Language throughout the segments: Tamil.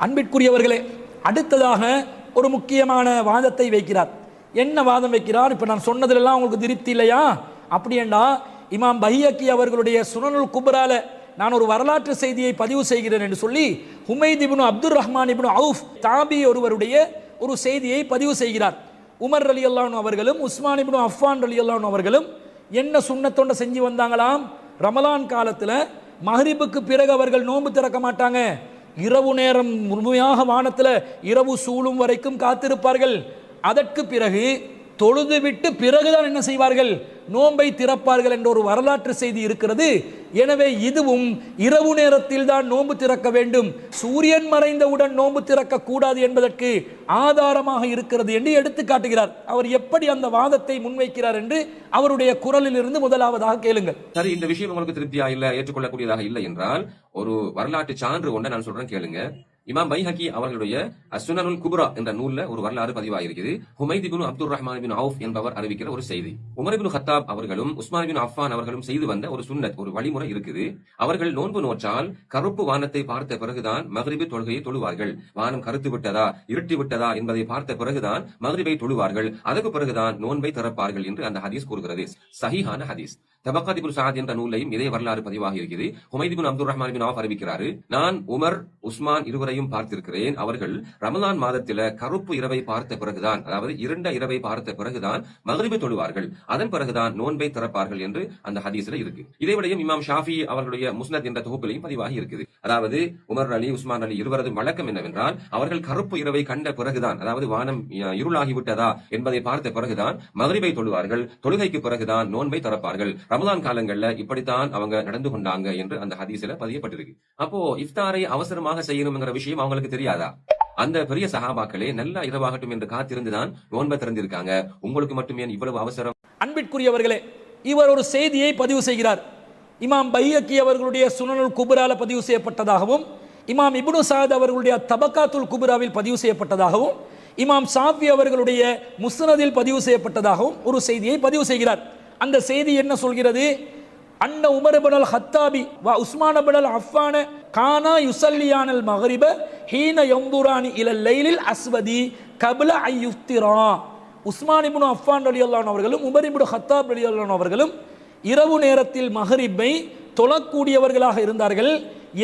அன்பிற்குரியவர்களே, அடுத்ததாக ஒரு முக்கியமான வாதத்தை வைக்கிறார். என்ன வாதம் வைக்கிறார்? இப்போ நான் சொன்னதுலாம் உங்களுக்கு திருப்தி இல்லையா? அப்படியேண்டா இமாம் பைஹக்கி அவர்களுடைய சுனனுல் குப்ரால நான் ஒரு வரலாற்று செய்தியை பதிவு செய்கிறேன் என்று சொல்லி ஹுமைத் இப்னு அப்துர் ரஹ்மான் இப்னு அவுஃப் தாபி ஒருவருடைய ஒரு செய்தியை பதிவு செய்கிறார். உமர் ரலியல்லாஹு அன்ஹு அவர்களும் உஸ்மான் இப்னு அஃபான் ரலியல்லாஹு அன்ஹு அவர்களும் என்ன சுன்னத்தொண்ட செஞ்சு வந்தாங்களாம்? ரமலான் காலத்தில் மஹ்ரிபுக்கு பிறகு அவர்கள் நோன்பு திறக்க மாட்டாங்க. இரவு நேரம் முழுமையாக வானத்தில் இரவு சூழும் வரைக்கும் காத்திருப்பார்கள். அதற்கு பிறகு தொழுது விட்டு பிறகுதான் என்ன செய்வார்கள்? நோன்பை திறப்பார்கள் என்ற ஒரு வரலாற்று செய்தி இருக்கிறது. எனவே இதுவும் இரவு நேரத்தில் தான் நோன்பு திறக்க வேண்டும், சூரியன் மறைந்தவுடன் நோன்பு திறக்க கூடாது என்பதற்கு ஆதாரமாக இருக்கிறது என்று எடுத்து காட்டுகிறார். அவர் எப்படி அந்த வாதத்தை முன்வைக்கிறார் என்று அவருடைய குரலில் இருந்து முதலாவதாக கேளுங்கள். சரி, இந்த விஷயம் உங்களுக்கு திருப்தியா இல்ல, ஏற்றுக்கொள்ளக்கூடியதாக இல்லை என்றால் ஒரு வரலாற்று சான்று ஒன்றை நான் சொல்றேன், கேளுங்க. இமாம் பைஹக்கி அவர்களுடைய அஸ்ஸுனனுல் குப்ரா என்ற நூல்ல ஒரு வரலாறு பதிவாகிறது. ஹுமைத் இப்னு அப்துர் ரஹ்மான் இப்னு அவுஃப் என்பவர் அறிவிக்கிற ஒரு செய்தி. உமர் இப்னு கத்தாப் அவர்களும் உஸ்மான் இப்னு அஃபான் அவர்களும் செய்து வந்த ஒரு சுன்னத், ஒரு வழிமுறை இருக்குது. அவர்கள் நோன்பு நோற்றால் கருப்பு வானத்தை பார்த்த பிறகுதான் மக்ரிபு தொழுகையை தொழுவார்கள். வானம் கருத்து விட்டதா இருட்டி விட்டதா என்பதை பார்த்த பிறகுதான் மக்ரிபை தொழுவார்கள். அதற்கு பிறகுதான் நோன்பை திறப்பார்கள் என்று அந்த ஹதீஸ் கூறுகிறது. சஹீஹான ஹதீஸ். தபக்காத் இப்னு சஅத் என்ற நூலையும் இதே வரலாறு பதிவாக இருக்கிறது. ஹுமைத் இப்னு அப்துர் ரஹ்மான் இப்னு அவுஃப் அறிவிக்கிறார், நான் உமர் உஸ்மான் இருவரையும் பார்த்திருக்கிறேன். அவர்கள் ரமலான் மாதத்தில கருப்பு இரவை பார்த்த பிறகுதான், அதாவது இருண்ட இரவை பார்த்த பிறகுதான் மக்ரிபை தொழுவார்கள். அதன் பிறகுதான் நோன்பை திறப்பார்கள் என்று அந்த ஹதீஸ்ல இருக்கு. இதைவிடையும் இமாம் ஷாஃபி அவர்களுடைய முஸ்னத் என்ற தொகுப்பிலையும் பதிவாகி இருக்குது. அதாவது உமர் அலி உஸ்மான் அலி இருவரது வழக்கம் என்னவென்றால் அவர்கள் கருப்பு இரவை கண்ட பிறகுதான், அதாவது வானம் இருளாகிவிட்டதா என்பதை பார்த்த பிறகுதான் மக்ரிபை தொழுவார்கள். தொழுகைக்கு பிறகுதான் நோன்பை திறப்பார்கள். ரமலான் காலங்கள்ல இப்படித்தான் அவங்க நடந்து கொண்டாங்க என்று அந்த ஹதீஸ்ல பதியப்பட்டிருக்கு. அப்போ இஃப்தாரை அவசரமாக செய்யணும்ங்கிற விஷயம் அவங்களுக்கு தெரியாதா? அந்த பெரிய சஹாபாக்களே நல்ல இரவாகட்டும் என்று காத்திருந்துதான் நோன்பை திறந்திருக்காங்க. உங்களுக்கு மட்டும் ஏன் இவ்வளவு அவசரம்? அன்பிற்குரியவர்களே, இவர் ஒரு செய்தியை பதிவு செய்கிறார். இமாம் பைஹக்கி அவர்களுடைய சுனனுல் குப்ரால பதிவு செய்யப்பட்டதாகவும், இமாம் இப்னு சஅத் அவர்களுடைய தபக்காத்துல் குப்ராவில் பதிவு செய்யப்பட்டதாகவும், இமாம் ஷாஃபி அவர்களுடைய முஸ்னதில் பதிவு செய்யப்பட்டதாகவும் ஒரு செய்தியை பதிவு செய்கிறார். அந்த செய்தி என்ன சொல்கிறது? அன்ன உமர் இப்னு அல் ஹத்தாபி வ உஸ்மான் இப்னு அல் அஃபான கானா யுஸல்லியானல் மக்ரிப ஹீன யன்துரானி இலல் லைலில் அஸ்வதி கப்ல அன் யுஃப்திரா. உஸ்மான் இப்னு அஃபான் ரலியல்லாஹு அன்ஹு அவர்களும் உமர் இப்னு ஹத்தாப் ரலியல்லாஹு அன்ஹு அவர்களும் இரவு நேரத்தில் மக்ரிபை தொழக்கூடியவர்களாக இருந்தார்கள்.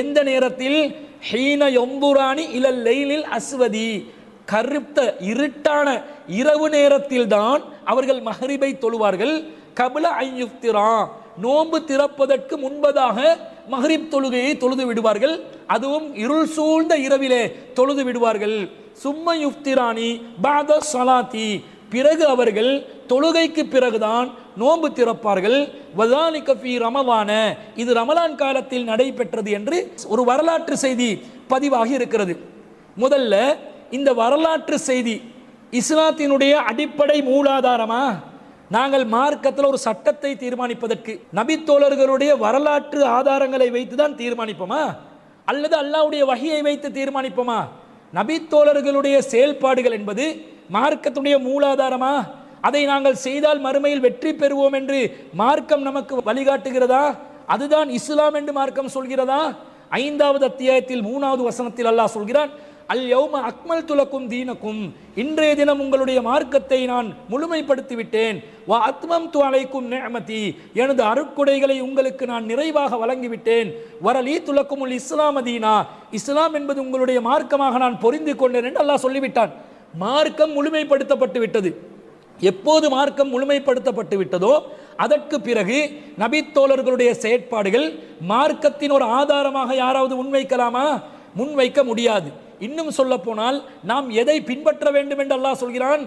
எந்த நேரத்தில்? ஹீன யன்துரானி இலல் லைலில் அஸ்வதி, கருத்த இருட்டான இரவு நேரத்தில் தான் அவர்கள் மஹ்ரிபை தொழுவார்கள். கப்ல அன் யுஃப்திரா, நோன்பு திறப்பதற்கு முன்பதாக மஹ்ரிப் தொழுகையை தொழுது விடுவார்கள். அதுவும் இருள் சூழ்ந்த இரவிலே தொழுது விடுவார்கள். சும்ம யுஃப்திரானி பாத ஸலாத்தி, பிறகு அவர்கள் தொழுகைக்கு பிறகுதான் நோன்பு திறப்பார்கள். வஸாலிக ஃபீ ரமலான, இது ரமலான் காலத்தில் நடைபெற்றது என்று ஒரு வரலாற்று செய்தி பதிவாகி இருக்கிறது. முதல்ல இந்த வரலாற்று செய்தி இஸ்லாத்தினுடைய அடிப்படை மூலாதாரமா? நாங்கள் மார்க்கத்தில் ஒரு சட்டத்தை தீர்மானிப்பதற்கு நபித்தோழர்களுடைய வரலாற்று ஆதாரங்களை வைத்துதான் தீர்மானிப்போமா, அல்லது அல்லாஹ்வுடைய வஹியை வைத்து தீர்மானிப்போமா? நபித்தோழர்களுடைய செயல்பாடுகள் என்பது மார்க்கத்துடைய மூலாதாரமா? அதை நாங்கள் செய்தால் மறுமையில் வெற்றி பெறுவோம் என்று மார்க்கம் நமக்கு வழிகாட்டுகிறதா? அதுதான் இஸ்லாம் என்று மார்க்கம் சொல்கிறதா? 5வது அத்தியாயத்தில் 3வது வசனத்தில் அல்லாஹ் சொல்கிறான், அல் யௌம அக்மல்து லக்கும் தீனக்கும், இன்றைய தினம் உங்களுடைய மார்க்கத்தை நான் முழுமைப்படுத்தி விட்டேன். வ அத்மம்து அலைக்கும் நிஅமதி, எனது அருட்கொடைகளை உங்களுக்கு நான் நிறைவாக வழங்கிவிட்டேன். வரலீது லக்குமுல் இஸ்லாம தீனா, இஸ்லாம் என்பது உங்களுடைய மார்க்கமாக நான் பொருந்தி கொண்டேன் என்று அல்லாஹ் சொல்லிவிட்டான். மார்க்கம் முழுமைப்படுத்தப்பட்டு விட்டது. எப்போது மார்க்கம் முழுமைப்படுத்தப்பட்டு விட்டதோ அதற்கு பிறகு நபித்தோழர்களுடைய செயற்பாடுகள் மார்க்கத்தின் ஒரு ஆதாரமாக யாராவது முன்வைக்கலாமா? முன்வைக்க முடியாது. இன்னும் சொல்ல போனால் நாம் எதை பின்பற்ற வேண்டும் என்று அல்லாஹ் சொல்கிறான்?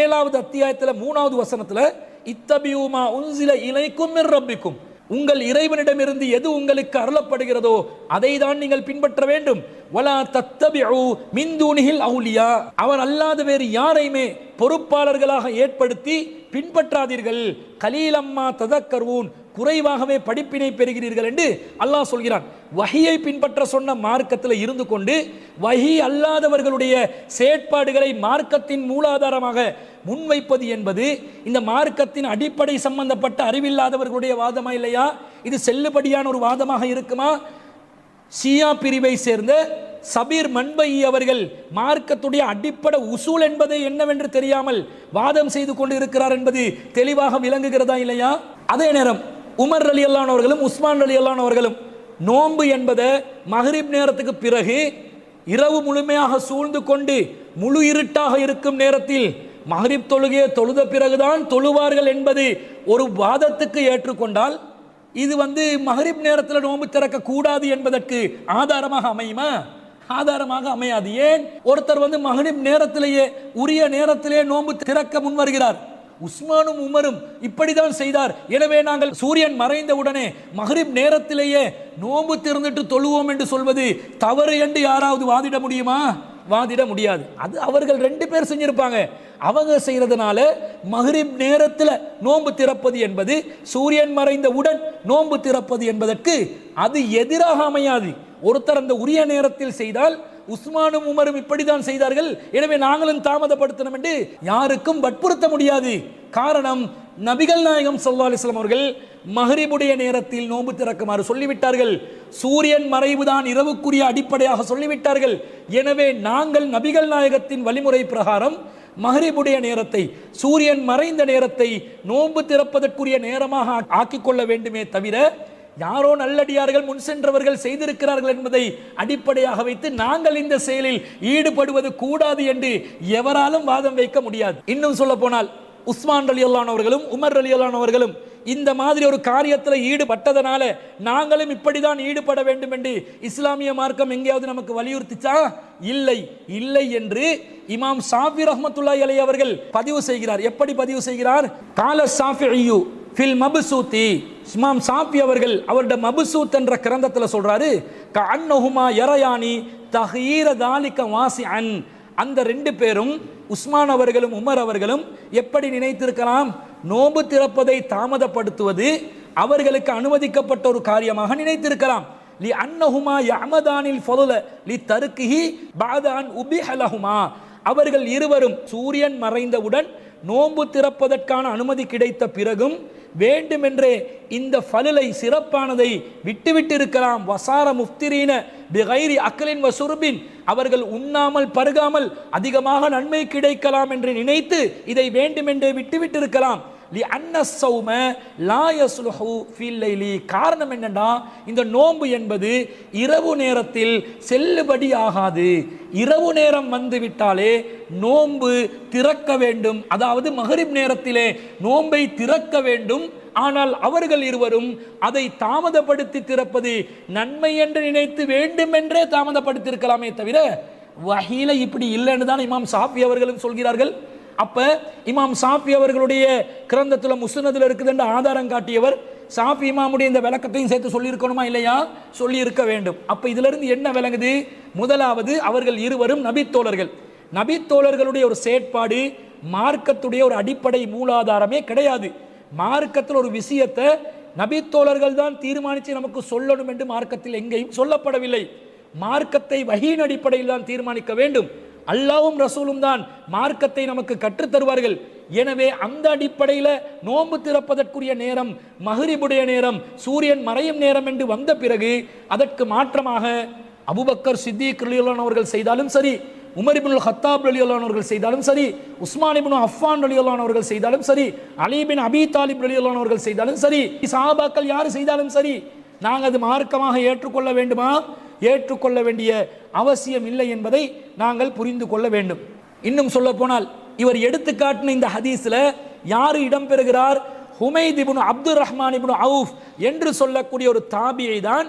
7வது அத்தியாயத்தில் 3வது வசனத்தில், இத்தபியூ மா உன்சில இலைக்கும் மிர் ரப்பிக்கும், உங்கள் இறைவனிடமிருந்து எது உங்களுக்கு அருளப்படுகிறதோ அதை தான் நீங்கள் பின்பற்ற வேண்டும். வலா தத்தபிஉ மின் தூனிஹில் அவுலியா, அவர் அல்லாத வேறு யாரையுமே பொறுப்பாளர்களாக ஏற்படுத்தி பின்பற்றாதீர்கள். கலீலம்மா ததக்கர்வூன், குறைவாகவே படிப்பினை பெறுகிறீர்கள் என்று அல்லாஹ் சொல்கிறான். வஹியை பின்பற்ற சொன்ன மார்க்கத்தில் இருந்து கொண்டு வஹி அல்லாதவர்களுடைய செயற்பாடுகளை மார்க்கத்தின் மூலாதாரமாக முன்வைப்பது என்பது இந்த மார்க்கத்தின் அடிப்படை சம்பந்தப்பட்ட அறிவில்லாதவர்களுடைய வாதமா இல்லையா? இது செல்லுபடியான ஒரு வாதமாக இருக்குமா? ஷியா பிரிவை சேர்ந்த சபீர் மன்பை அவர்கள் மார்க்கத்துடைய அடிப்படை உசூல் என்பதை என்னவென்று தெரியாமல் வாதம் செய்து கொண்டு இருக்கிறார் என்பது தெளிவாக விளங்குகிறதா இல்லையா? அதே நேரம் உமர் ரலியல்லாஹு அன்ஹு அவர்களும் உஸ்மான் ரலியல்லாஹு அன்ஹு அவர்களும் நோன்பு என்பதை மக்ரிப் நேரத்துக்கு பிறகு இரவு முழுமையாக சூழ்ந்து கொண்டு முழு இருட்டாக இருக்கும் நேரத்தில் மக்ரிப் தொழுகையை தொழுத பிறகுதான் தொழுவார்கள் என்பது ஒரு வாதத்துக்கு ஏற்றுக்கொண்டால் இது மக்ரிப் நேரத்தில் நோன்பு திறக்க கூடாது என்பதற்கு ஆதாரமாக அமையுமா? ஆதாரமாக அமையாது. ஏன்? ஒருத்தர் மக்ரிப் நேரத்திலேயே உரிய நேரத்திலே நோன்பு திறக்க முன் வருகிறார். உஸ்மானும் உமரும் இப்படிதான் செய்தார், எனவே நாங்கள் சூரியன் மறைந்தவுடனே மக்ரிப் நேரத்திலேயே நோன்பு திறந்துட்டு தொழுவோம் என்று சொல்வது தவறு என்று யாராவது வாதிட முடியுமா? வாதிட முடியாது. அது அவர்கள் 2 பேர் செஞ்சிருப்பாங்க. அவங்க செய்யறதுனால மக்ரிப் நேரத்தில் நோன்பு திறப்பது என்பது சூரியன் மறைந்தவுடன் நோன்பு திறப்பது என்பதற்கு அது எதிராக அமையாது. ஒருத்தர் அந்த உரிய நேரத்தில் செய்தால் உஸ்மானும் உமரும் இப்படிதான் செய்தார்கள், எனவே நாங்களும் தாமதப்படுத்தணும் என்று யாருக்கும் வற்புறுத்த முடியாது. காரணம், நபிகள் நாயகம் ஸல்லல்லாஹு அலைஹி வஸல்லம் அவர்கள் மக்ரிபுடைய நேரத்தில் நோன்பு திறக்குமாறு சொல்லிவிட்டார்கள். சூரியன் மறைவுதான் இரவுக்குரிய அடிப்படையாக சொல்லிவிட்டார்கள். எனவே நாங்கள் நபிகள் நாயகத்தின் வழிமுறை பிரகாரம் மக்ரிபுடைய நேரத்தை, சூரியன் மறைந்த நேரத்தை நோன்பு திறப்பதற்குரிய நேரமாக ஆக்கிக் கொள்ள வேண்டுமே தவிர யாரோ நல்லடியார்கள் முன் சென்றவர்கள் செய்திருக்கிறார்கள் என்பதை அடிப்படையாக வைத்து நாங்கள் இந்த செயலில் ஈடுபடுவது கூடாது என்று எவராலும் வாதம் வைக்க முடியாது. இன்னும் சொல்ல போனால் உஸ்மான் ரலியல்லாஹு அன்ஹு அவர்களும் உமர் ரலியல்லாஹு அன்ஹு அவர்களும் இந்த மாதிரி ஒரு காரியத்தில் ஈடுபட்டதனால நாங்களும் இப்படிதான் ஈடுபட வேண்டும் என்று இஸ்லாமிய மார்க்கம் எங்கேயாவது நமக்கு வலியுறுத்திச்சா? இல்லை. இல்லை என்று இமாம் ஷாஃபி ரஹ்மத்துல்லாஹி அலைஹி அவர்கள் பதிவு செய்கிறார். எப்படி பதிவு செய்கிறார்? கால ஷாஃபிஈயு ஃபில் மப்சூத்தி. இமாம் ஷாஃபி அவர்கள் அவருடைய மப்சூத் என்ற கிரந்தத்தில் சொல்றாரு, கஅன்னஹுமா யரயானி தஹீர தாலிக வாசிஅன். அந்த 2 பேரும் உஸ்மான் அவர்களும் உமர் அவர்களும் எப்படி நினைத்திருக்கலாம்? நோன்பு திறப்பதை தாமதப்படுத்துவது அவர்களுக்கு அனுமதிக்கப்பட்ட ஒரு காரியமாக நினைத்திருக்கலாம். லி அன்னஹுமா யஅமதானில் ஃபضல லி தர்கிஹி பஅத அன் உபிஹ லஹுமா. அவர்கள் இருவரும் சூரியன் மறைந்தவுடன் நோன்பு திறப்பதற்கான அனுமதி கிடைத்த பிறகும் வேண்டுமென்றே இந்த ஃபலலை சிறப்பானதை விட்டுவிட்டு இருக்கலாம். வசார முஃப்திரீன பிகைரி அக்லின் வசுர்பின். அவர்கள் உண்ணாமல் பருகாமல் அதிகமாக நன்மை கிடைக்கலாம் என்று நினைத்து இதை வேண்டுமென்றே விட்டுவிட்டு இருக்கலாம். லி அன்ன ஸௌம லா யஸ்லுஹு ஃபில் லைலி. காரணம் என்னன்னா, இந்த நோன்பு என்பது இரவு நேரத்தில் செல்லுபடி ஆகாது. இரவு நேரம் வந்து விட்டாலே நோன்பு திறக்க வேண்டும், அதாவது மக்ரிப் நேரத்திலே நோன்பை திறக்க வேண்டும். ஆனால் அவர்கள் இருவரும் அதை தாமதப்படுத்தி திறப்பது நன்மை என்று நினைத்து வேண்டுமென்றே தாமதப்படுத்தி இருக்கலாமே தவிர வஹீல இப்படி இல்லைன்னு தான் இமாம் ஷாஃபி அவர்களும் சொல்கிறார்கள். அப்ப இமாம் ஷாஃபி அவர்களுடைய கிரந்தத்துல முஸ்னதுல இருக்குது என்ற ஆதாரம் காட்டியவர் ஷாஃபி இமாமுடைய இந்த விளக்கத்தையும் சேர்த்து சொல்லியிருக்கணுமா இல்லையா? சொல்லி இருக்க வேண்டும். அப்ப இதுல இருந்து என்ன விளங்குது? முதலாவது, அவர்கள் இருவரும் நபித்தோழர்கள். நபித்தோழர்களுடைய ஒரு செயற்பாடு மார்க்கத்துடைய ஒரு அடிப்படை மூலாதாரமே கிடையாது. மார்க்கத்தில் ஒரு விஷயத்தை நபித்தோழர்கள் தான் தீர்மானித்து நமக்கு சொல்லணும் என்று மார்க்கத்தில் எங்கேயும் சொல்லப்படவில்லை. மார்க்கத்தை வஹீன் அடிப்படையில் தான் தீர்மானிக்க வேண்டும். அல்லாஹ்வும் ரசூலும் தான் மார்க்கத்தை நமக்கு கற்றுத் தருவார்கள். எனவே அந்த அடிப்படையில் நோன்பு திறப்பதற்குரிய நேரம் மக்ரிபுடைய நேரம், சூரியன் மறையும் நேரம் என்று வந்த பிறகு அதற்கு மாற்றமாக அபூபக்கர் சித்திக் ரலியல்லாஹு அன்ஹு அவர்கள் செய்தாலும் சரி, உமர் இப்னுல் ஹத்தாப் ரலியல்லாஹு அன்ஹு அவர்கள் செய்தாலும் சரி, உஸ்மான் இப்னு அஃபான் ரலியல்லாஹு அன்ஹு அவர்கள் செய்தாலும் சரி, அலி பின் அபி தாலிப் ரலியல்லாஹு அன்ஹு அவர்கள் செய்தாலும் சரி, சஹாபாக்கள் யார் செய்தாலும் சரி, நாங்கள் அது மார்க்கமாக ஏற்றுக்கொள்ள வேண்டுமா? ஏற்றுக்கொள்ள வேண்டிய அவசியம் இல்லை என்பதை நாங்கள் புரிந்து கொள்ள வேண்டும். இன்னும் சொல்ல போனால் இவர் எடுத்து காட்டின இந்த ஹதீஸ்ல யார் இடம்பெறுகிறார்? ஹுமைத் இப்னு அப்துர் ரஹ்மான் இப்னு அவுஃப் என்று சொல்லக்கூடிய ஒரு தாபியை தான்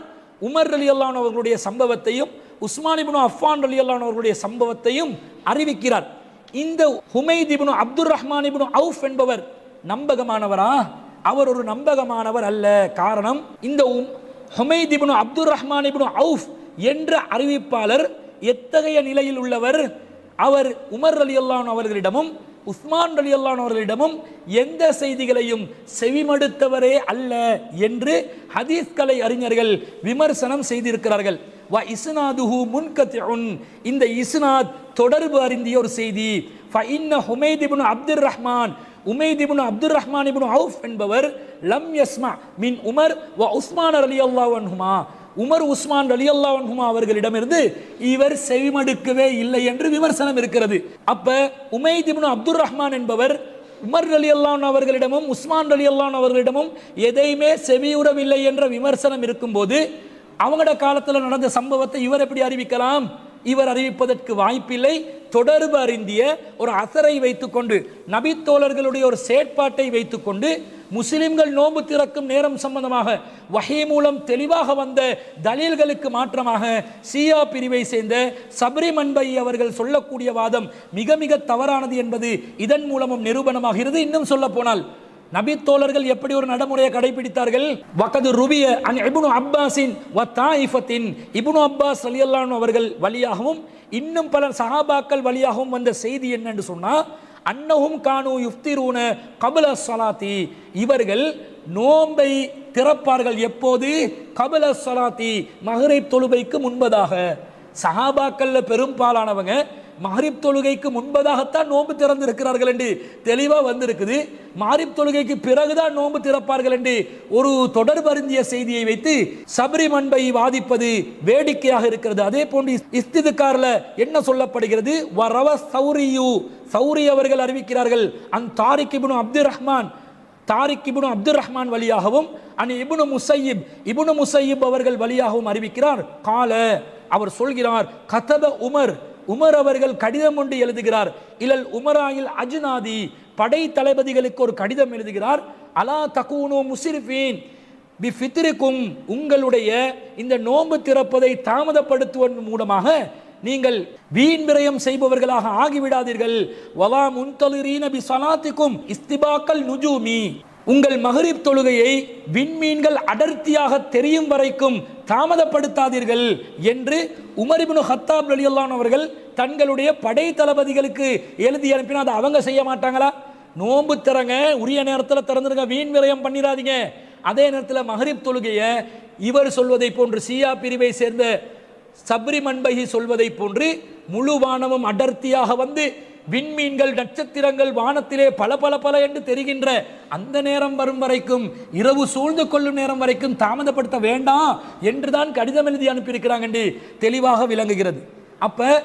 உமர் ரலியல்லாஹு அன்ஹு அவர்களுடைய சம்பவத்தையும் உஸ்மான் இப்னு அஃபான் ரலியல்லாஹு அன்ஹு அவர்களுடைய சம்பவத்தையும் அறிவிக்கிறார். இந்த ஹுமைத் இப்னு அப்துர் ரஹ்மான் இப்னு அவுஃப் என்பவர் நம்பகமானவரா? அவர் ஒரு நம்பகமானவர் அல்ல. காரணம், இந்த ஹுமைத் இப்னு அப்துர் ரஹ்மான் இப்னு அவுஃப் என்ற அறிவிப்பாளர் எத்தகைய நிலையில் உள்ளவர்? அவர் உமர் ரலியல்லாஹு அன்ஹு அவர்களிடமும் உஸ்மான் ரலியல்லாஹு அன்ஹு அவர்களிடமும் எந்த செய்திகளையும் செவிமடுத்தவரே அல்ல என்று ஹதீஸ்கலை அறிஞர்கள் விமர்சனம் செய்திருக்கிறார்கள். வ இஸ்னாதுஹு முன்கத்திஉன். இந்த இஸ்னாத் தொடர்பு அறிந்திய ஒரு செய்தி. ஃப இன்ன ஹுமைத் இப்னு அப்துர் ரஹ்மான், உமைத் இப்னு அப்துர் ரஹ்மான் இப்னு அவுஃப் என்பவர் லம் யஸ்மா மின் உமர் வ உஸ்மான் ரலியல்லாஹு அன்ஹுமா. உமர் உஸ்மான் ரலியல்லாஹு அன்ஹுமா அவர்களிடமிருந்து இவர் செவிமடுக்கவே இல்லை என்று விமர்சனம் இருக்கிறது. அப்ப உமைத் இப்னு அப்துர் ரஹ்மான் என்பவர் உமர் ரலியல்லாஹு அன்ஹு அவர்களிடமும் உஸ்மான் ரலியல்லாஹு அன்ஹு அவர்களிடமும் எதையுமே செவியுறவில்லை என்ற விமர்சனம் இருக்கும்போது அவங்களோட காலத்தில் நடந்த சம்பவத்தை இவர் எப்படி அறிவிக்கலாம்? இவர் அறிவிப்பதற்கு வாய்ப்பில்லை. தொடர்பு அறிந்திய ஒரு அசரை வைத்துக்கொண்டு, நபித்தோழர்களுடைய ஒரு செயற்பாட்டை வைத்துக்கொண்டு, முஸ்லிம்கள் நோன்பு திறக்கும் நேரம் சம்பந்தமாக வஹீ மூலம் தெளிவாக வந்த தலீல்களுக்கு மாற்றமாக ஷியா பிரிவை சேர்ந்த சப்ரி மன்பை அவர்கள் சொல்லக்கூடிய வாதம் மிக மிக தவறானது என்பது இதன் மூலமும் நிரூபணமாகிறது. இன்னும் சொல்ல போனால் நபித்தோழர்கள் எப்படி ஒரு நடைமுறையை கடைபிடித்தார்கள்? வகது ருபிய அன் இப்னு அப்பாஸின் வ தாயிஃபத்தின், இப்னு அப்பாஸ் ரலியல்லாஹு அன்ஹு அவர்கள் வழியாகவும் இன்னும் பல சஹாபாக்கள் வழியாகவும் வந்த செய்தி என்னன்னு சொன்னா, அன்னஹும் கானு யுஃப்திரூன கப்ல ஸலாத்தி, இவர்கள் நோன்பை திறப்பார்கள் எப்போது? கப்ல ஸலாத்தி, மக்ரிப் தொழுகைக்கு முன்பதாக. சஹாபாக்கள்ல பெரும்பாலானவங்க மஹ்ரிப் தொழுகைக்கு முன்பதாகத்தான் நோன்பு திறந்திருக்கிறார்கள் என்று தெளிவாக வந்திருக்குது. மஹ்ரிப் தொழுகைக்கு பிறகுதான் நோன்பு திறப்பார்கள் என்று ஒரு தொடர்பருந்திய செய்தியை வைத்து சப்ரி மன்பை வாதிப்பது வேடிக்கையாக இருக்கிறது. அதே போன்று இஸ்திதுகார்ல என்ன சொல்லப்படுகிறது? வரவ சௌரியு, சௌரி அவர்கள் அறிவிக்கிறார்கள், அன் தாரிக் இப்னு அப்துர் ரஹ்மான், தாரிக் இப்னு அப்துர் ரஹ்மான் வழியாகவும் அன் இப்னு முஸையிப், இப்னு முஸையிப் அவர்கள் வழியாகவும் அறிவிக்கிறார். கால, அவர் சொல்கிறார், கதப உமர், உமர் அவர்கள் கடிதம் ஒன்று எழுதுகிறார். இலல் உமராயில் அஜ்னாதி, படை தளபதிகளுக்கு ஒரு கடிதம் எழுதுகிறார். அலா தகூனு முஸ்ரிஃபீன் பி ஃபித்ரிக்கும், உங்களுடைய இந்த நோன்பு திறப்பதை தாமதப்படுத்துவதன் மூலமாக நீங்கள் வீண் விரயம் செய்பவர்களாக ஆகிவிடாதீர்கள். வலா முன்தலிரீன பி ஸலாத்திக்கும் இஸ்திபாக்கல் நுஜூமி, உங்கள் மக்ரிப் தொழுகையை விண்மீன்கள் அடர்த்தியாக தெரியும் வரைக்கும் தாமதப்படுத்தாதீர்கள் என்று உமர் இப்னு ஹத்தாப் ரலியல்லாஹு அன்ஹு அவர்கள் தங்களுடைய படை தளபதிகளுக்கு எழுதி அனுப்பினா அதை அவங்க செய்ய மாட்டாங்களா? நோன்பு திறங்க, உரிய நேரத்தில் திறந்துருங்க, வீண் விரயம் பண்ணிடாதீங்க. அதே நேரத்தில் மக்ரிப் தொழுகையை இவர் சொல்வதை போன்று ஷியா பிரிவை சேர்ந்த சப்ரி மன்பகி சொல்வதை போன்று முழு வானமும் அடர்த்தியாக வந்து விண்மீன்கள் நட்சத்திரங்கள் வானத்திலே பல பல பல என்று தெரிகின்ற அந்த நேரம் வரும் வரைக்கும், இரவு சூழ்ந்து கொள்ளும் நேரம் வரைக்கும் தாமதப்படுத்த வேண்டாம் என்றுதான் கடிதம் எழுதி அனுப்பியிருக்கிறாங்க என்று தெளிவாக விளங்குகிறது. அப்ப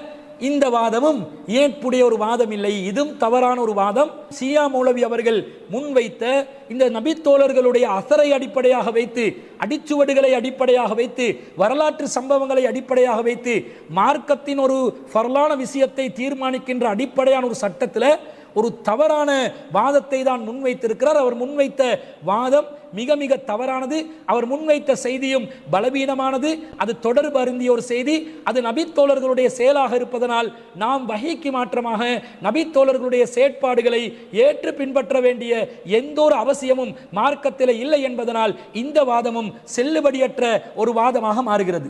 இந்த வாதமும் ஏற்புடைய ஒரு வாதம் இல்லை, இதுவும் தவறான ஒரு வாதம். ஷியா மௌலவி அவர்கள் முன்வைத்த இந்த நபித்தோழர்களுடைய அசரை அடிப்படையாக வைத்து, அடிச்சுவடுகளை அடிப்படையாக வைத்து, வரலாற்று சம்பவங்களை அடிப்படையாக வைத்து மார்க்கத்தின் ஒரு ஃபர்லான விஷயத்தை தீர்மானிக்கின்ற அடிப்படையான ஒரு சட்டத்தில் ஒரு தவறான வாதத்தை தான் முன்வைத்திருக்கிறார். அவர் முன்வைத்த வாதம் மிக மிக தவறானது. அவர் முன்வைத்த செய்தியும் பலவீனமானது. அது தொடர்பு அருந்திய ஒரு செய்தி. அது நபித்தோழர்களுடைய செயலாக இருப்பதனால் நாம் வஹீக்கு மாற்றமாக நபித்தோழர்களுடைய செயற்பாடுகளை ஏற்று பின்பற்ற வேண்டிய எந்த ஒரு அவசியமும் மார்க்கத்தில் இல்லை என்பதனால் இந்த வாதமும் செல்லுபடியற்ற ஒரு வாதமாக மாறுகிறது.